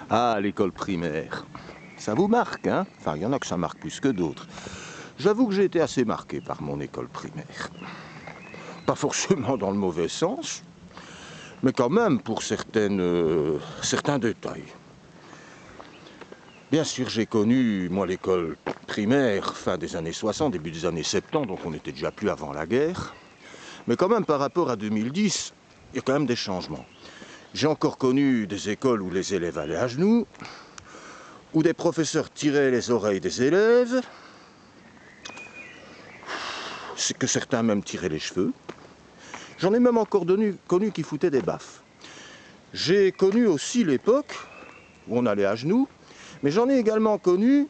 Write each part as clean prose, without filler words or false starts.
Ah, l'école primaire. Ça vous marque, hein? Enfin, il y en a que ça marque plus que d'autres. J'avoue que j'ai été assez marqué par mon école primaire. Pas forcément dans le mauvais sens, mais quand même pour certains détails. Bien sûr, j'ai connu, moi, l'école primaire, fin des années 60, début des années 70, donc on n'était déjà plus avant la guerre. Mais quand même, par rapport à 2010, il y a quand même des changements. J'ai encore connu des écoles où les élèves allaient à genoux, où des professeurs tiraient les oreilles des élèves, c'est que certains même tiraient les cheveux. J'en ai même encore connu qui foutaient des baffes. J'ai connu aussi l'époque où on allait à genoux, mais j'en ai également connu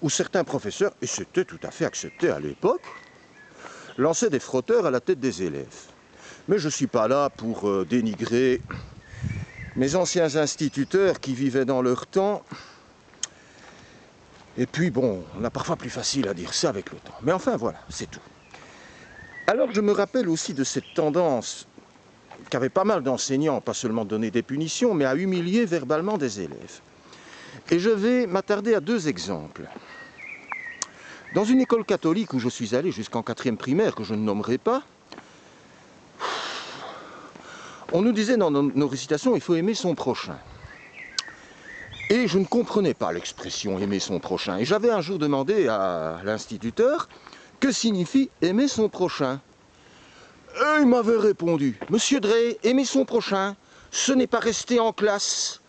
où certains professeurs, et c'était tout à fait accepté à l'époque, lançaient des frotteurs à la tête des élèves. Mais je ne suis pas là pour dénigrer mes anciens instituteurs qui vivaient dans leur temps. Et puis bon, on a parfois plus facile à dire ça avec le temps. Mais enfin voilà, c'est tout. Alors je me rappelle aussi de cette tendance qu'avaient pas mal d'enseignants, pas seulement donner des punitions, mais à humilier verbalement des élèves. Et je vais m'attarder à deux exemples. Dans une école catholique où je suis allé jusqu'en 4e primaire, que je ne nommerai pas, on nous disait dans nos récitations, il faut aimer son prochain. Et je ne comprenais pas l'expression aimer son prochain. Et j'avais un jour demandé à l'instituteur, que signifie aimer son prochain? Et il m'avait répondu, Monsieur Drey, aimer son prochain, ce n'est pas rester en classe,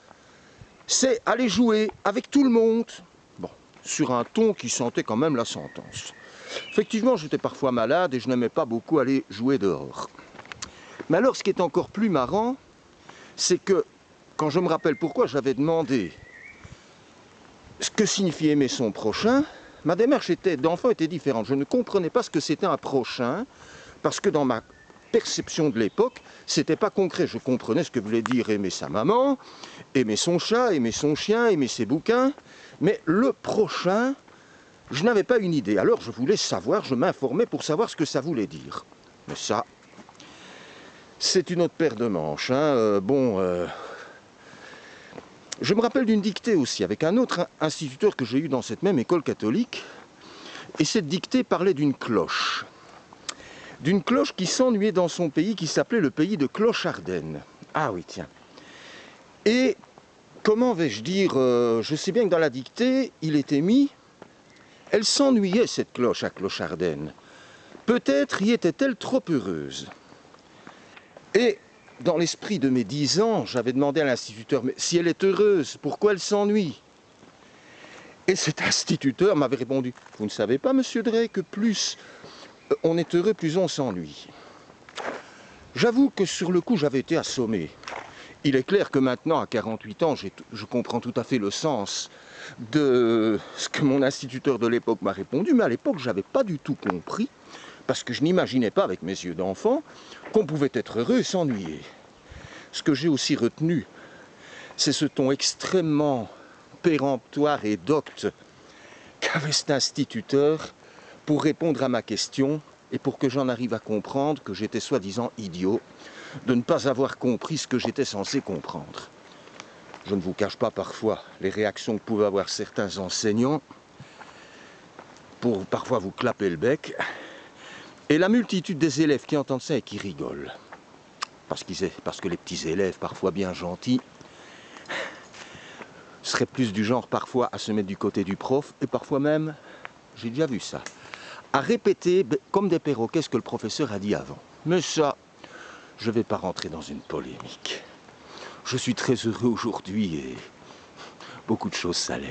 c'est aller jouer avec tout le monde. Bon, sur un ton qui sentait quand même la sentence. Effectivement, j'étais parfois malade et je n'aimais pas beaucoup aller jouer dehors. Mais alors, ce qui est encore plus marrant, c'est que, quand je me rappelle pourquoi j'avais demandé ce que signifie aimer son prochain, ma démarche d'enfant était différente. Je ne comprenais pas ce que c'était un prochain, parce que dans ma perception de l'époque, c'était pas concret. Je comprenais ce que voulait dire aimer sa maman, aimer son chat, aimer son chien, aimer ses bouquins, mais le prochain, je n'avais pas une idée. Alors je voulais savoir, je m'informais pour savoir ce que ça voulait dire. Mais ça, c'est une autre paire de manches, hein. Je me rappelle d'une dictée aussi, avec un autre instituteur que j'ai eu dans cette même école catholique, et cette dictée parlait d'une cloche. D'une cloche qui s'ennuyait dans son pays, qui s'appelait le pays de Clochardenne. Ah oui, tiens. Et, comment vais-je dire, je sais bien que dans la dictée, il était mis, elle s'ennuyait cette cloche à Clochardenne. Peut-être y était-elle trop heureuse. Et, dans l'esprit de mes 10 ans, j'avais demandé à l'instituteur, mais si elle est heureuse, pourquoi elle s'ennuie? Et cet instituteur m'avait répondu, vous ne savez pas, monsieur Drey, que plus on est heureux, plus on s'ennuie. J'avoue que sur le coup, j'avais été assommé. Il est clair que maintenant, à 48 ans, je comprends tout à fait le sens de ce que mon instituteur de l'époque m'a répondu, mais à l'époque, je n'avais pas du tout compris, parce que je n'imaginais pas, avec mes yeux d'enfant, qu'on pouvait être heureux et s'ennuyer. Ce que j'ai aussi retenu, c'est ce ton extrêmement péremptoire et docte qu'avait cet instituteur pour répondre à ma question et pour que j'en arrive à comprendre que j'étais soi-disant idiot de ne pas avoir compris ce que j'étais censé comprendre. Je ne vous cache pas parfois les réactions que pouvaient avoir certains enseignants pour parfois vous clapper le bec, et la multitude des élèves qui entendent ça et qui rigolent. Parce que les petits élèves, parfois bien gentils, seraient plus du genre parfois à se mettre du côté du prof, et parfois même, j'ai déjà vu ça, à répéter comme des perroquets ce que le professeur a dit avant. Mais ça, je ne vais pas rentrer dans une polémique. Je suis très heureux aujourd'hui et beaucoup de choses s'allègent.